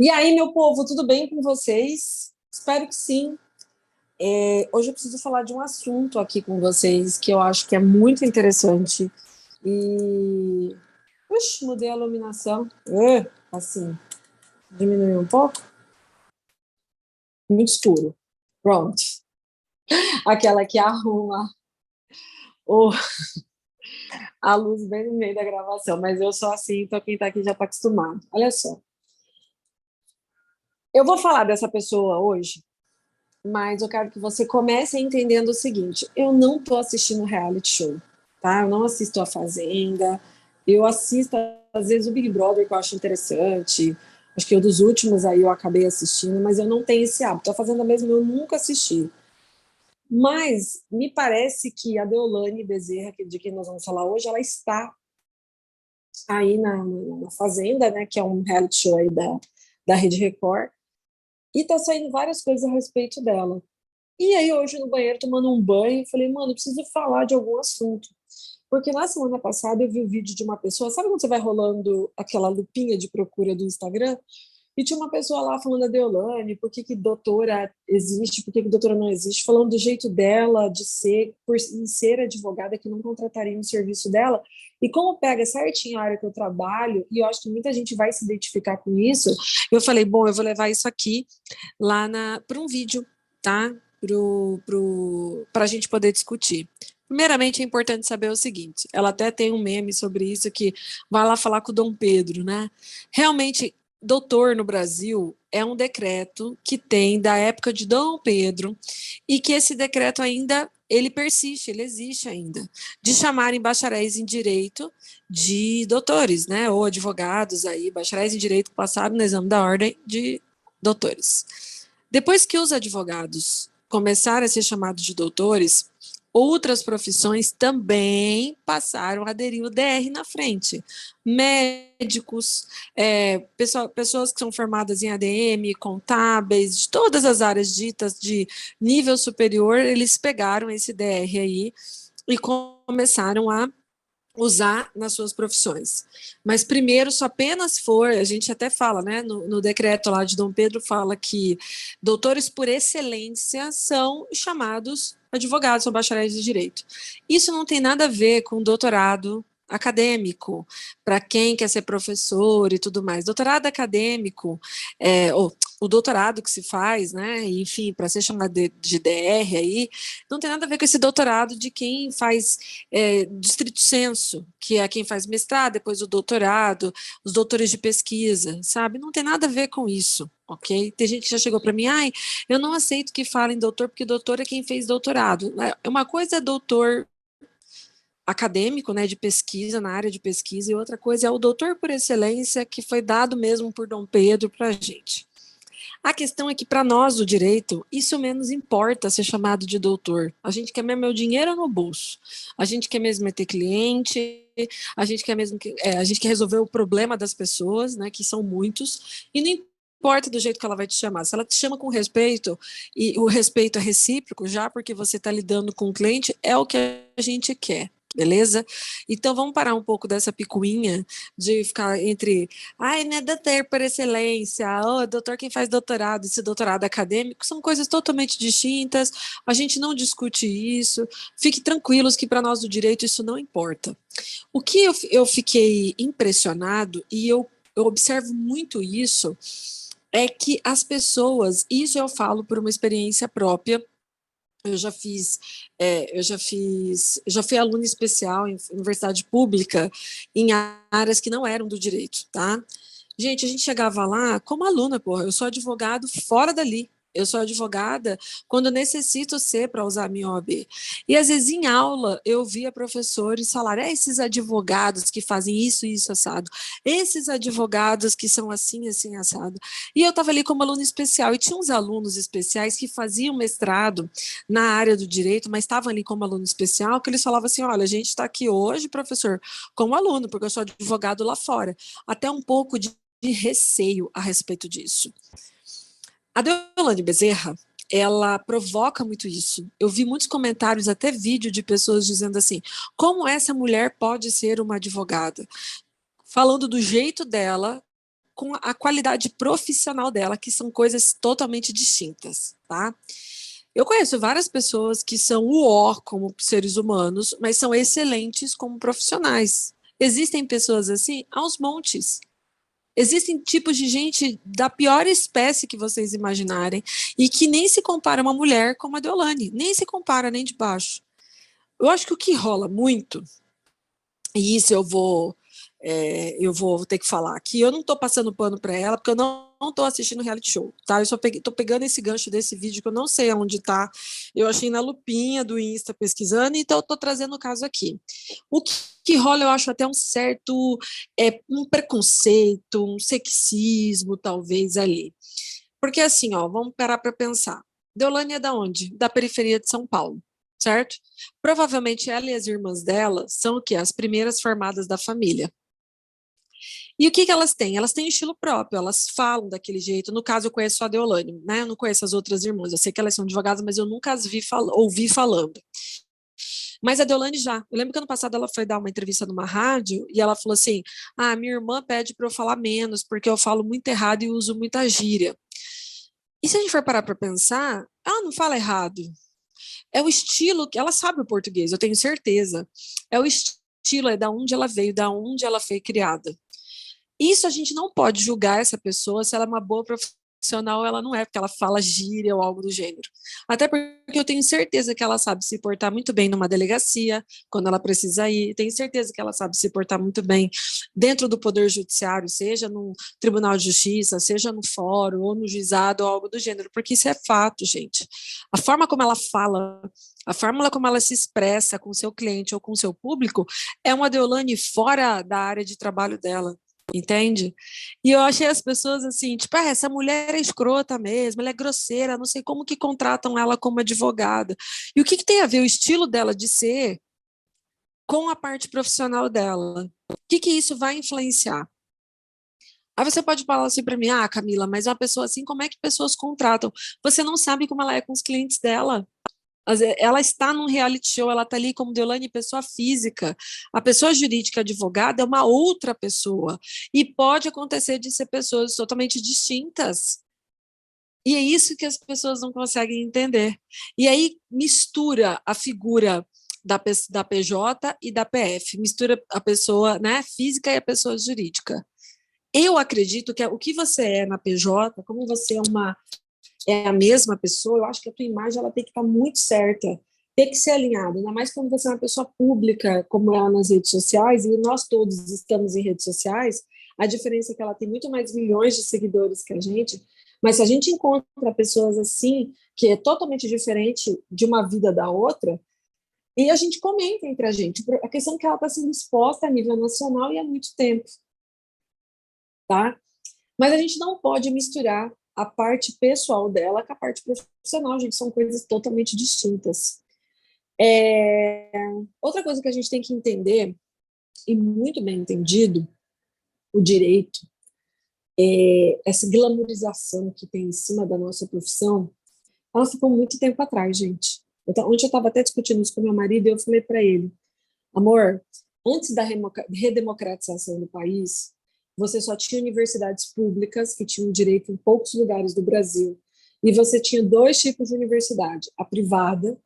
E aí, meu povo, tudo bem com vocês? Espero que sim. Hoje eu preciso falar de um assunto aqui com vocês que eu acho que é muito interessante. E. Puxa, mudei a iluminação. Assim, diminuiu um pouco. Muito escuro. Pronto. Aquela que arruma o- a luz bem no meio da gravação. Mas eu sou assim, então quem está aqui já está acostumado. Olha só. Eu vou falar dessa pessoa hoje, mas eu quero que você comece entendendo o seguinte: eu não estou assistindo reality show, tá? Eu não assisto a Fazenda, eu assisto às vezes o Big Brother, que eu acho interessante. Acho que um dos últimos aí eu acabei assistindo, mas eu não tenho esse hábito. A Fazenda mesmo eu nunca assisti. Mas me parece que a Deolane Bezerra, de quem nós vamos falar hoje, ela está aí na Fazenda, né? Que é um reality show aí da Rede Record, e tá saindo várias coisas a respeito dela. E aí, hoje, no banheiro, tomando um banho, falei, mano, eu preciso falar de algum assunto. Porque na semana passada eu vi o vídeo de uma pessoa, sabe quando você vai rolando aquela lupinha de procura do Instagram? E tinha uma pessoa lá falando da Deolane, por que doutora existe, por que doutora não existe, falando do jeito dela de ser, por ser advogada, que não contrataria um serviço dela. E como pega certinho a área que eu trabalho, e eu acho que muita gente vai se identificar com isso, eu falei, bom, eu vou levar isso aqui lá para um vídeo, tá? Para a gente poder discutir. Primeiramente, é importante saber o seguinte: ela até tem um meme sobre isso, que vai lá falar com o Dom Pedro, né? Realmente, doutor no Brasil é um decreto que tem da época de Dom Pedro, e que esse decreto ainda ele persiste, ele existe ainda, de chamarem bacharéis em direito de doutores, né? Ou advogados aí, bacharéis em direito que passaram no exame da ordem de doutores. Depois que os advogados começaram a ser chamados de doutores, outras profissões também passaram a aderir o DR na frente. Médicos, pessoas que são formadas em ADM, contábeis, de todas as áreas ditas de nível superior, eles pegaram esse DR aí e começaram a usar nas suas profissões. Mas primeiro, só apenas for, a gente até fala, né, no decreto lá de Dom Pedro, fala que doutores por excelência são chamados advogados, são bacharéis de direito. Isso não tem nada a ver com doutorado acadêmico, para quem quer ser professor e tudo mais. Doutorado acadêmico, o doutorado que se faz, né, enfim, para ser chamado de DR aí, não tem nada a ver com esse doutorado de quem faz distrito senso, que é quem faz mestrado, depois o doutorado, os doutores de pesquisa, sabe? Não tem nada a ver com isso, ok? Tem gente que já chegou para mim, ai, eu não aceito que falem doutor, porque doutor é quem fez doutorado. Uma coisa é doutor acadêmico, né, de pesquisa, na área de pesquisa, e outra coisa é o doutor por excelência, que foi dado mesmo por Dom Pedro para a gente. A questão é que, para nós do direito, isso menos importa ser chamado de doutor. A gente quer mesmo o dinheiro no bolso. A gente quer mesmo ter cliente, a gente quer mesmo a gente quer resolver o problema das pessoas, né, que são muitos, e não importa do jeito que ela vai te chamar. Se ela te chama com respeito, e o respeito é recíproco, já porque você está lidando com o cliente, é o que a gente quer. Beleza? Então vamos parar um pouco dessa picuinha de ficar entre ai, não é doutor por excelência, doutor quem faz doutorado, esse doutorado acadêmico, são coisas totalmente distintas, a gente não discute isso, fique tranquilos que para nós do direito isso não importa. O que eu fiquei impressionado, e eu observo muito isso, é que as pessoas, isso eu falo por uma experiência própria. Eu já fui aluna especial em universidade pública em áreas que não eram do direito, tá? Gente, a gente chegava lá como aluna, porra, eu sou advogado fora dali. Eu sou advogada quando eu necessito ser para usar a minha OAB. E às vezes em aula eu via professores falar, esses advogados que fazem isso, isso, assado. Esses advogados que são assim, assim, assado. E eu estava ali como aluna especial, e tinha uns alunos especiais que faziam mestrado na área do direito, mas estavam ali como aluno especial, que eles falavam assim, olha, a gente está aqui hoje, professor, como aluno, porque eu sou advogado lá fora. Até um pouco de receio a respeito disso. A Deolane Bezerra, ela provoca muito isso. Eu vi muitos comentários, até vídeo de pessoas dizendo assim, como essa mulher pode ser uma advogada? Falando do jeito dela, com a qualidade profissional dela, que são coisas totalmente distintas, tá? Eu conheço várias pessoas que são uó como seres humanos, mas são excelentes como profissionais. Existem pessoas assim aos montes. Existem tipos de gente da pior espécie que vocês imaginarem e que nem se compara uma mulher como a Deolane, nem se compara nem de baixo. Eu acho que o que rola muito, e isso eu vou ter que falar aqui, eu não estou passando pano para ela, porque eu não estou assistindo reality show, tá? Eu só estou pegando esse gancho desse vídeo que eu não sei aonde está, eu achei na lupinha do Insta pesquisando, então eu estou trazendo o caso aqui. O que rola, eu acho até um certo um preconceito, um sexismo, talvez, ali. Porque assim, ó, vamos parar para pensar. Deolane é da onde? Da periferia de São Paulo, certo? Provavelmente ela e as irmãs dela são o quê? As primeiras formadas da família. E o que que elas têm? Elas têm estilo próprio, elas falam daquele jeito. No caso, eu conheço só a Deolane, né? Eu não conheço as outras irmãs. Eu sei que elas são advogadas, mas eu nunca as ouvi falando. Mas a Deolane já. Eu lembro que ano passado ela foi dar uma entrevista numa rádio e ela falou assim: ah, minha irmã pede para eu falar menos, porque eu falo muito errado e uso muita gíria. E se a gente for parar para pensar, ela não fala errado. É o estilo que ela sabe o português, eu tenho certeza. É o estilo, é da onde ela veio, da onde ela foi criada. Isso a gente não pode julgar essa pessoa se ela é uma boa profissional ou ela não é, porque ela fala gíria ou algo do gênero. Até porque eu tenho certeza que ela sabe se portar muito bem numa delegacia, quando ela precisa ir. Tenho certeza que ela sabe se portar muito bem dentro do Poder Judiciário, seja no Tribunal de Justiça, seja no fórum ou no juizado ou algo do gênero, porque isso é fato, gente. A forma como ela fala, a forma como ela se expressa com o seu cliente ou com o seu público é uma Deolane fora da área de trabalho dela. Entende? E eu achei as pessoas assim, tipo, essa mulher é escrota mesmo, ela é grosseira, não sei como que contratam ela como advogada. E o que tem a ver o estilo dela de ser com a parte profissional dela? O que isso vai influenciar? Aí você pode falar assim para mim, ah, Camila, mas uma pessoa assim, como é que pessoas contratam? Você não sabe como ela é com os clientes dela. Ela está num reality show, ela está ali como Deolane, pessoa física. A pessoa jurídica advogada é uma outra pessoa. E pode acontecer de ser pessoas totalmente distintas. E é isso que as pessoas não conseguem entender. E aí mistura a figura da PJ e da PF, mistura a pessoa, né, física e a pessoa jurídica. Eu acredito que o que você é na PJ, como você é a mesma pessoa, eu acho que a tua imagem ela tem que estar muito certa, tem que ser alinhada, ainda mais quando você é uma pessoa pública, como ela nas redes sociais, e nós todos estamos em redes sociais, a diferença é que ela tem muito mais milhões de seguidores que a gente, mas se a gente encontra pessoas assim, que é totalmente diferente de uma vida da outra, e a gente comenta entre a gente, a questão é que ela está sendo exposta a nível nacional e há muito tempo, tá? Mas a gente não pode misturar a parte pessoal dela com a parte profissional, gente, são coisas totalmente distintas. Outra coisa que a gente tem que entender, e muito bem entendido, o direito, essa glamorização que tem em cima da nossa profissão, ela ficou muito tempo atrás, gente. Ontem eu estava até discutindo isso com meu marido e eu falei para ele, amor, antes da redemocratização do país, você só tinha universidades públicas que tinham direito em poucos lugares do Brasil. E você tinha dois tipos de universidade. A privada,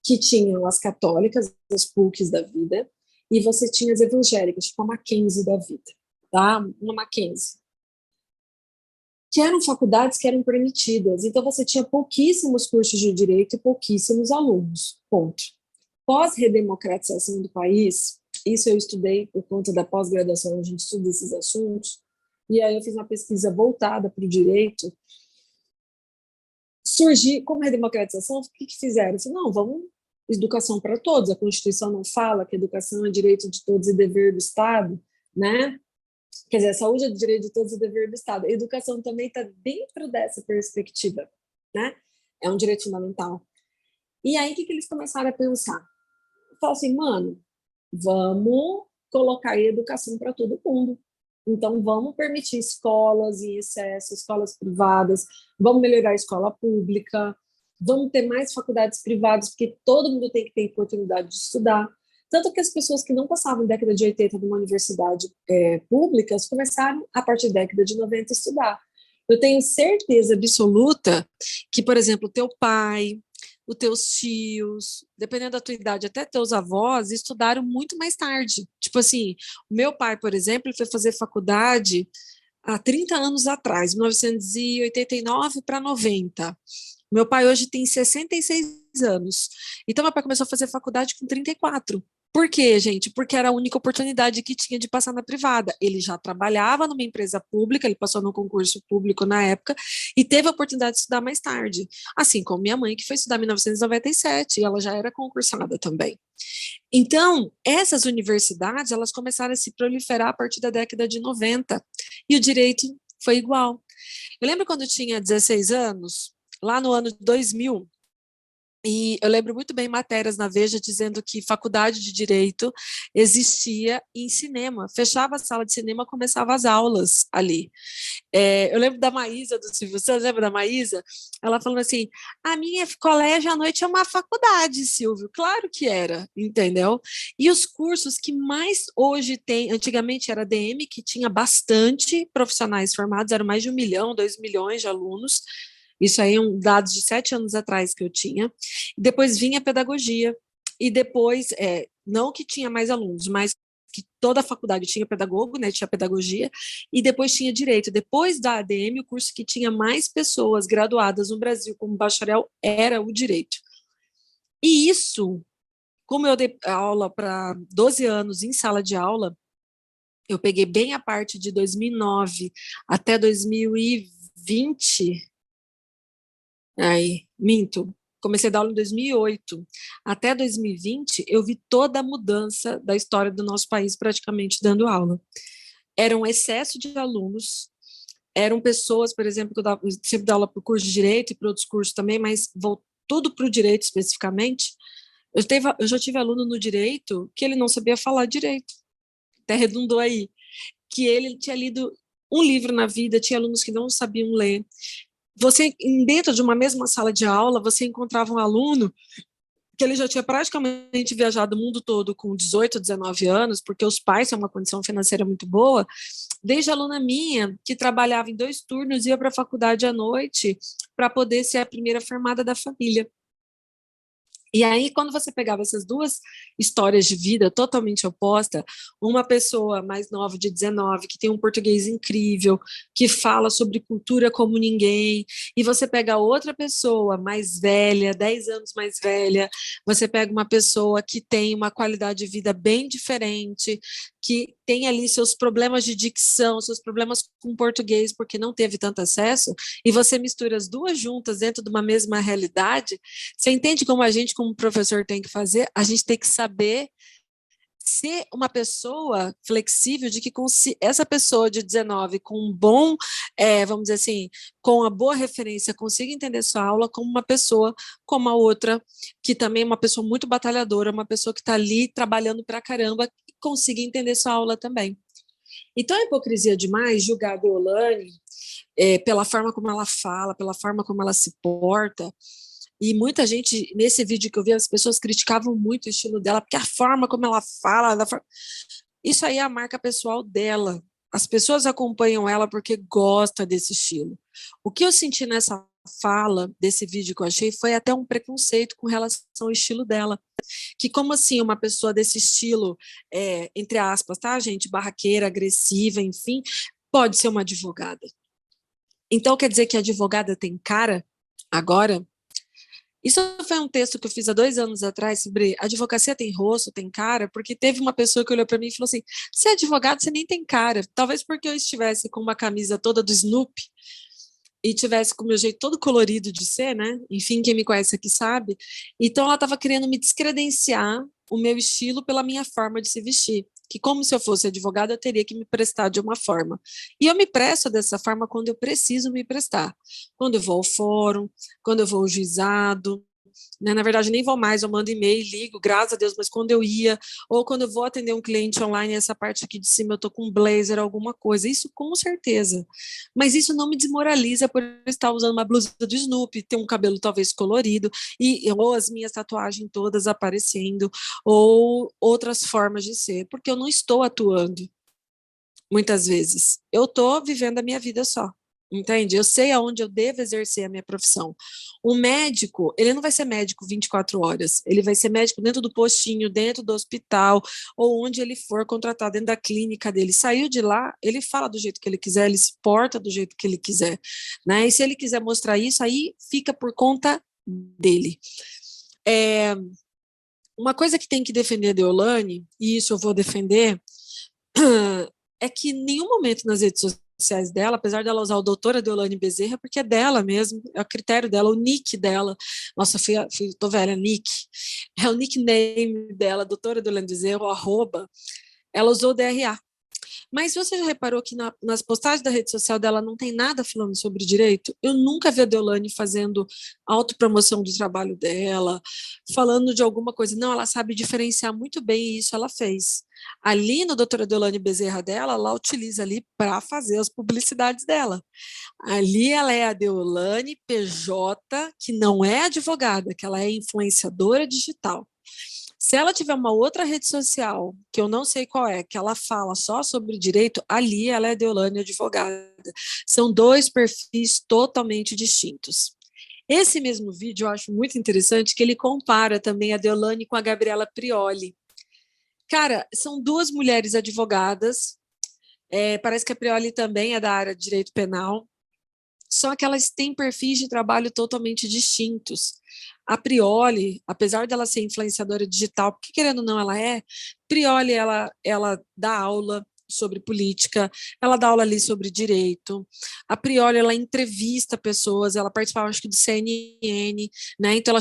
que tinham as católicas, as PUCs da vida, e você tinha as evangélicas, tipo a Mackenzie da vida, tá? Uma Mackenzie. Que eram faculdades que eram permitidas. Então, você tinha pouquíssimos cursos de direito e pouquíssimos alunos. Ponto. Pós-redemocratização do país, isso eu estudei por conta da pós-graduação, a gente estuda esses assuntos, e aí eu fiz uma pesquisa voltada para o direito. Surgir, como redemocratização, o que fizeram? Não, vamos educação para todos, a Constituição não fala que a educação é direito de todos e dever do Estado, né? Quer dizer, a saúde é direito de todos e dever do Estado. A educação também está dentro dessa perspectiva, né? É um direito fundamental. E aí, o que eles começaram a pensar? Falaram assim, mano, vamos colocar aí educação para todo mundo. Então, vamos permitir escolas em excesso, escolas privadas, vamos melhorar a escola pública, vamos ter mais faculdades privadas, porque todo mundo tem que ter oportunidade de estudar. Tanto que as pessoas que não passavam década de 80 numa universidade pública começaram, a partir da década de 90, a estudar. Eu tenho certeza absoluta que, por exemplo, o teu pai, os teus tios, dependendo da tua idade, até teus avós, estudaram muito mais tarde. Tipo assim, o meu pai, por exemplo, ele foi fazer faculdade há 30 anos atrás, 1989 para 90. Meu pai hoje tem 66 anos. Então, meu pai começou a fazer faculdade com 34. Por quê, gente? Porque era a única oportunidade que tinha de passar na privada. Ele já trabalhava numa empresa pública, ele passou no concurso público na época e teve a oportunidade de estudar mais tarde. Assim como minha mãe, que foi estudar em 1997, e ela já era concursada também. Então, essas universidades, elas começaram a se proliferar a partir da década de 90, e o direito foi igual. Eu lembro quando eu tinha 16 anos, lá no ano 2000, e eu lembro muito bem matérias na Veja dizendo que faculdade de Direito existia em cinema. Fechava a sala de cinema, começava as aulas ali. Eu lembro da Maísa, do Silvio Santos, lembra da Maísa? Ela falando assim, a minha colégio à noite é uma faculdade, Silvio. Claro que era, entendeu? E os cursos que mais hoje tem, antigamente era DM, que tinha bastante profissionais formados, eram mais de 1 milhão, 2 milhões de alunos. Isso aí é um dados de 7 anos atrás que eu tinha. Depois vinha a pedagogia, e depois, não que tinha mais alunos, mas que toda a faculdade tinha pedagogo, né, tinha pedagogia, e depois tinha direito. Depois da ADM, o curso que tinha mais pessoas graduadas no Brasil como bacharel era o direito. E isso, como eu dei aula para 12 anos em sala de aula, eu peguei bem a parte de 2009 até 2020. Aí, minto. Comecei a dar aula em 2008. Até 2020, eu vi toda a mudança da história do nosso país praticamente dando aula. Era um excesso de alunos, eram pessoas, por exemplo, que eu sempre dava aula para o curso de Direito e para outros cursos também, mas tudo para o Direito especificamente. Eu já tive aluno no Direito que ele não sabia falar Direito, até redundou aí, que ele tinha lido um livro na vida, tinha alunos que não sabiam ler. Você, dentro de uma mesma sala de aula, você encontrava um aluno que ele já tinha praticamente viajado o mundo todo com 18, 19 anos, porque os pais têm uma condição financeira muito boa, desde aluna minha, que trabalhava em 2 turnos, ia para a faculdade à noite para poder ser a primeira formada da família. E aí, quando você pegava essas duas histórias de vida totalmente opostas, uma pessoa mais nova, de 19, que tem um português incrível, que fala sobre cultura como ninguém, e você pega outra pessoa mais velha, 10 anos mais velha, você pega uma pessoa que tem uma qualidade de vida bem diferente, que tem ali seus problemas de dicção, seus problemas com português, porque não teve tanto acesso, e você mistura as duas juntas dentro de uma mesma realidade. Você entende como a gente, como professor, tem que fazer? A gente tem que saber ser uma pessoa flexível, de que essa pessoa de 19 com um bom, vamos dizer assim, com uma boa referência, consiga entender sua aula, como uma pessoa como a outra, que também é uma pessoa muito batalhadora, uma pessoa que está ali trabalhando pra caramba, e consiga entender sua aula também. Então, é hipocrisia demais julgar a Deolane pela forma como ela fala, pela forma como ela se porta. E muita gente, nesse vídeo que eu vi, as pessoas criticavam muito o estilo dela, porque a forma como ela fala, isso aí é a marca pessoal dela. As pessoas acompanham ela porque gostam desse estilo. O que eu senti nessa fala desse vídeo que eu achei foi até um preconceito com relação ao estilo dela. Que como assim uma pessoa desse estilo, entre aspas, tá, gente, barraqueira, agressiva, enfim, pode ser uma advogada. Então quer dizer que a advogada tem cara agora? Isso foi um texto que eu fiz há 2 anos atrás sobre advocacia tem rosto, tem cara, porque teve uma pessoa que olhou para mim e falou assim: você é advogado, você nem tem cara. Talvez porque eu estivesse com uma camisa toda do Snoopy e tivesse com o meu jeito todo colorido de ser, né? Enfim, quem me conhece aqui sabe. Então ela estava querendo me descredenciar o meu estilo pela minha forma de se vestir. Que como se eu fosse advogada, eu teria que me prestar de uma forma. E eu me presto dessa forma quando eu preciso me prestar. Quando eu vou ao fórum, quando eu vou ao juizado, né? Na verdade, nem vou mais, eu mando e-mail, ligo, graças a Deus, mas quando eu ia, ou quando eu vou atender um cliente online, essa parte aqui de cima eu tô com um blazer, alguma coisa, isso com certeza. Mas isso não me desmoraliza por estar usando uma blusa do Snoopy, ter um cabelo talvez colorido, ou as minhas tatuagens todas aparecendo, ou outras formas de ser, porque eu não estou atuando, muitas vezes. Eu estou vivendo a minha vida só. Entende? Eu sei aonde eu devo exercer a minha profissão. O médico, ele não vai ser médico 24 horas, ele vai ser médico dentro do postinho, dentro do hospital, ou onde ele for contratado, dentro da clínica dele. Saiu de lá, ele fala do jeito que ele quiser, ele se porta do jeito que ele quiser, né? E se ele quiser mostrar isso, aí fica por conta dele. Uma coisa que tem que defender a Deolane, e isso eu vou defender, é que em nenhum momento nas redes sociais dela, apesar dela usar o doutora Deolane Bezerra, porque é dela mesmo, é o critério dela, o nick dela. Nossa, tô velha, nick. É o nickname dela, doutora Deolane Bezerra, o arroba. Ela usou o DRA. Mas você já reparou que nas postagens da rede social dela não tem nada falando sobre direito? Eu nunca vi a Deolane fazendo autopromoção do trabalho dela, falando de alguma coisa. Não, ela sabe diferenciar muito bem e isso ela fez. Ali no doutora Deolane Bezerra dela, ela utiliza ali para fazer as publicidades dela. Ali ela é a Deolane PJ, que não é advogada, que ela é influenciadora digital. Se ela tiver uma outra rede social, que eu não sei qual é, que ela fala só sobre direito, ali ela é Deolane advogada. São dois perfis totalmente distintos. Esse mesmo vídeo eu acho muito interessante, que ele compara também a Deolane com a Gabriela Prioli. Cara, são duas mulheres advogadas, parece que a Prioli também é da área de direito penal, só que elas têm perfis de trabalho totalmente distintos. A Prioli, apesar dela ser influenciadora digital, porque querendo ou não ela é, Prioli ela dá aula sobre política, ela dá aula ali sobre direito. A Prioli, ela entrevista pessoas, ela participava, acho que, do CNN, né? Então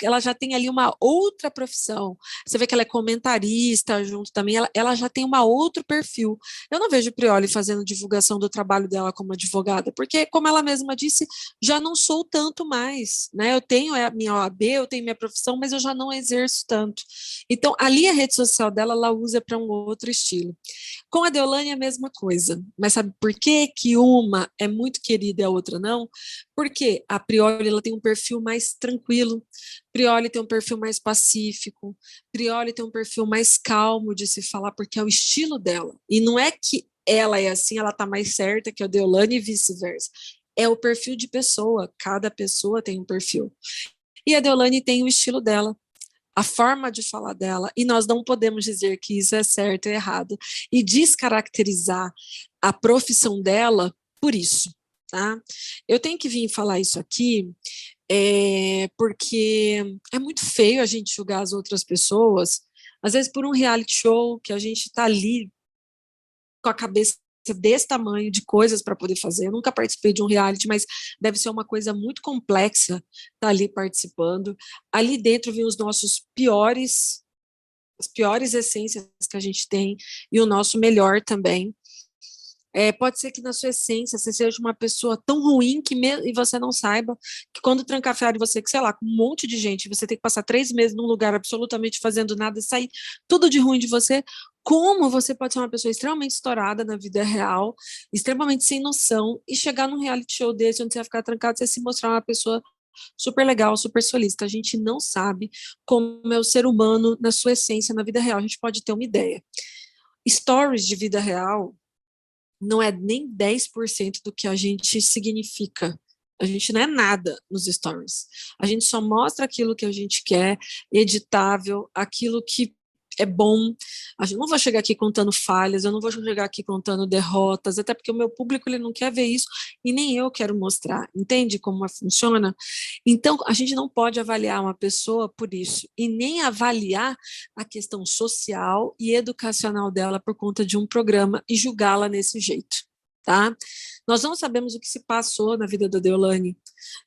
ela já tem ali uma outra profissão. Você vê que ela é comentarista junto também, ela já tem uma outro perfil. Eu não vejo Prioli fazendo divulgação do trabalho dela como advogada, porque, como ela mesma disse, já não sou tanto mais, né? Eu tenho a minha OAB, eu tenho minha profissão, mas eu já não exerço tanto. Então, ali a rede social dela, ela usa para um outro estilo. Com a Deolane é a mesma coisa, mas sabe por que que uma é muito querida e a outra não? Porque a Prioli ela tem um perfil mais tranquilo, Prioli tem um perfil mais pacífico, Prioli tem um perfil mais calmo de se falar, porque é o estilo dela. E não é que ela é assim, ela tá mais certa que a Deolane e vice-versa. É o perfil de pessoa, cada pessoa tem um perfil. E a Deolane tem o estilo dela, a forma de falar dela, e nós não podemos dizer que isso é certo ou errado, e descaracterizar a profissão dela por isso, tá? Eu tenho que vir falar isso aqui, porque é muito feio a gente julgar as outras pessoas, às vezes por um reality show, que a gente está ali com a cabeça desse tamanho de coisas para poder fazer. Eu nunca participei de um reality, mas deve ser uma coisa muito complexa estar ali participando. Ali dentro vêm os nossos piores, as piores essências que a gente tem e o nosso melhor também. Pode ser que na sua essência você seja uma pessoa tão ruim que e você não saiba que quando trancafiarem você, que sei lá, com um monte de gente, você tem que passar 3 meses num lugar absolutamente fazendo nada e sair tudo de ruim de você, como você pode ser uma pessoa extremamente estourada na vida real, extremamente sem noção, e chegar num reality show desse, onde você vai ficar trancado, você se mostrar uma pessoa super legal, super solista. A gente não sabe como é o ser humano na sua essência, na vida real. A gente pode ter uma ideia. Stories de vida real não é nem 10% do que a gente significa. A gente não é nada nos stories. A gente só mostra aquilo que a gente quer, editável, aquilo que é bom. Eu não vou chegar aqui contando falhas, eu não vou chegar aqui contando derrotas, até porque o meu público ele não quer ver isso e nem eu quero mostrar. Entende como funciona? Então, a gente não pode avaliar uma pessoa por isso e nem avaliar a questão social e educacional dela por conta de um programa e julgá-la nesse jeito. Tá? Nós não sabemos o que se passou na vida da Deolane,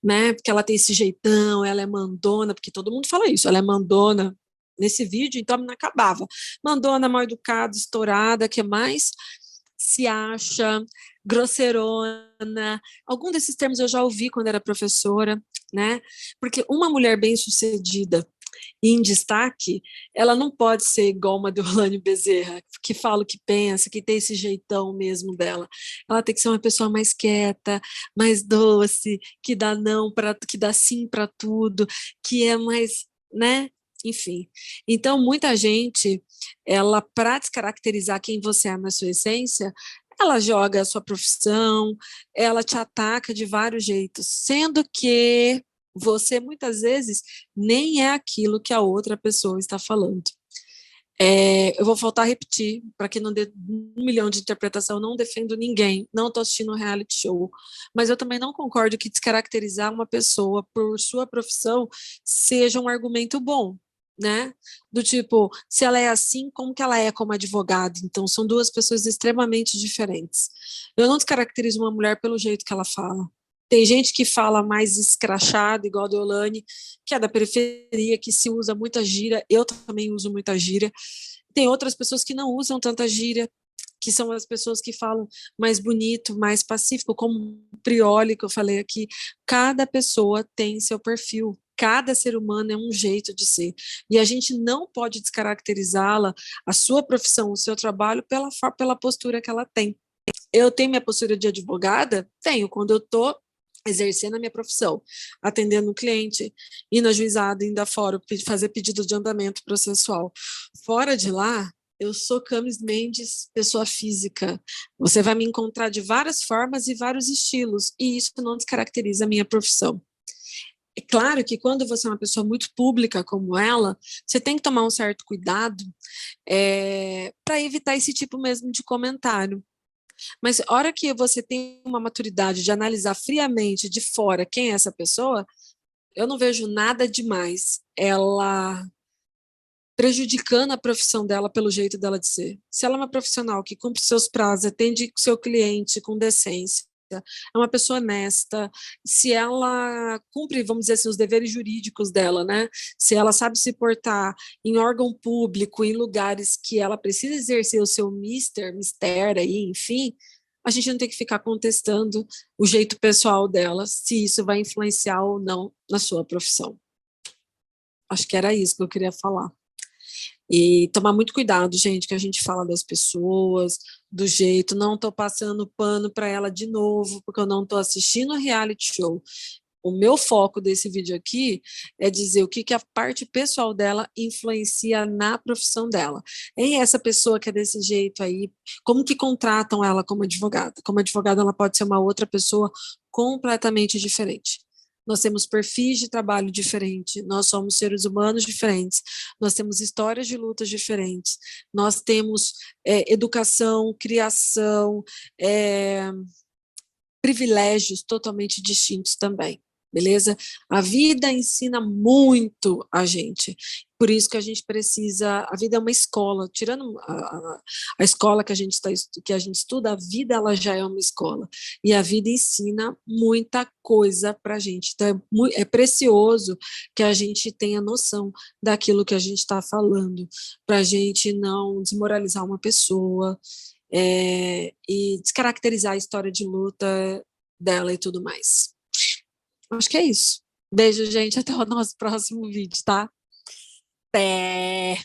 né? Porque ela tem esse jeitão, ela é mandona, porque todo mundo fala isso, ela é mandona. Nesse vídeo, então, não acabava. Mandona, mal educada, estourada, que mais? se acha, grosseirona. Algum desses termos eu já ouvi quando era professora, né? Porque uma mulher bem-sucedida e em destaque, ela não pode ser igual uma Deolane Bezerra, que fala o que pensa, que tem esse jeitão mesmo dela. Ela tem que ser uma pessoa mais quieta, mais doce, que dá não para, que dá sim para tudo, que é mais, né? Enfim. Então, muita gente, ela, para descaracterizar quem você é na sua essência, ela joga a sua profissão, ela te ataca de vários jeitos, sendo que você muitas vezes nem é aquilo que a outra pessoa está falando. Eu vou voltar a repetir, para que não dê 1 milhão de interpretação, não defendo ninguém, não estou assistindo um reality show, mas eu também não concordo que descaracterizar uma pessoa por sua profissão seja um argumento bom, né? Do tipo, se ela é assim, como que ela é como advogada? Então, são duas pessoas extremamente diferentes. Eu não descaracterizo uma mulher pelo jeito que ela fala. Tem gente que fala mais escrachado, igual a Deolane, que é da periferia, que se usa muita gíria, eu também uso muita gíria. Tem outras pessoas que não usam tanta gíria, que são as pessoas que falam mais bonito, mais pacífico, como o Prioli, que eu falei aqui. Cada pessoa tem seu perfil, cada ser humano é um jeito de ser. E a gente não pode descaracterizá-la, a sua profissão, o seu trabalho, pela postura que ela tem. Eu tenho minha postura de advogada? Tenho, quando eu estou exercendo a minha profissão, atendendo um cliente, indo ajuizado, indo a fora, fazer pedido de andamento processual. Fora de lá, eu sou Camis Mendes, pessoa física. Você vai me encontrar de várias formas e vários estilos, e isso não descaracteriza a minha profissão. É claro que quando você é uma pessoa muito pública como ela, você tem que tomar um certo cuidado para evitar esse tipo mesmo de comentário. Mas a hora que você tem uma maturidade de analisar friamente de fora quem é essa pessoa, eu não vejo nada demais ela prejudicando a profissão dela pelo jeito dela de ser. Se ela é uma profissional que cumpre seus prazos, atende seu cliente com decência, é uma pessoa honesta, se ela cumpre, vamos dizer assim, os deveres jurídicos dela, né? Se ela sabe se portar em órgão público, em lugares que ela precisa exercer o seu mister aí, enfim, a gente não tem que ficar contestando o jeito pessoal dela, se isso vai influenciar ou não na sua profissão. Acho que era isso que eu queria falar. E tomar muito cuidado, gente, que a gente fala das pessoas, do jeito, não estou passando pano para ela de novo, porque eu não estou assistindo o reality show. O meu foco desse vídeo aqui é dizer o que a parte pessoal dela influencia na profissão dela. E essa pessoa que é desse jeito aí, como que contratam ela como advogada? Como advogada, ela pode ser uma outra pessoa completamente diferente. Nós temos perfis de trabalho diferentes, nós somos seres humanos diferentes, nós temos histórias de lutas diferentes, nós temos educação, criação, privilégios totalmente distintos também, beleza? A vida ensina muito a gente, por isso que a gente precisa, a vida é uma escola, tirando a escola que que a gente estuda, a vida ela já é uma escola, e a vida ensina muita coisa para a gente, então é precioso que a gente tenha noção daquilo que a gente está falando, para a gente não desmoralizar uma pessoa, e descaracterizar a história de luta dela e tudo mais. Acho que é isso. Beijo, gente. Até o nosso próximo vídeo, tá? Até!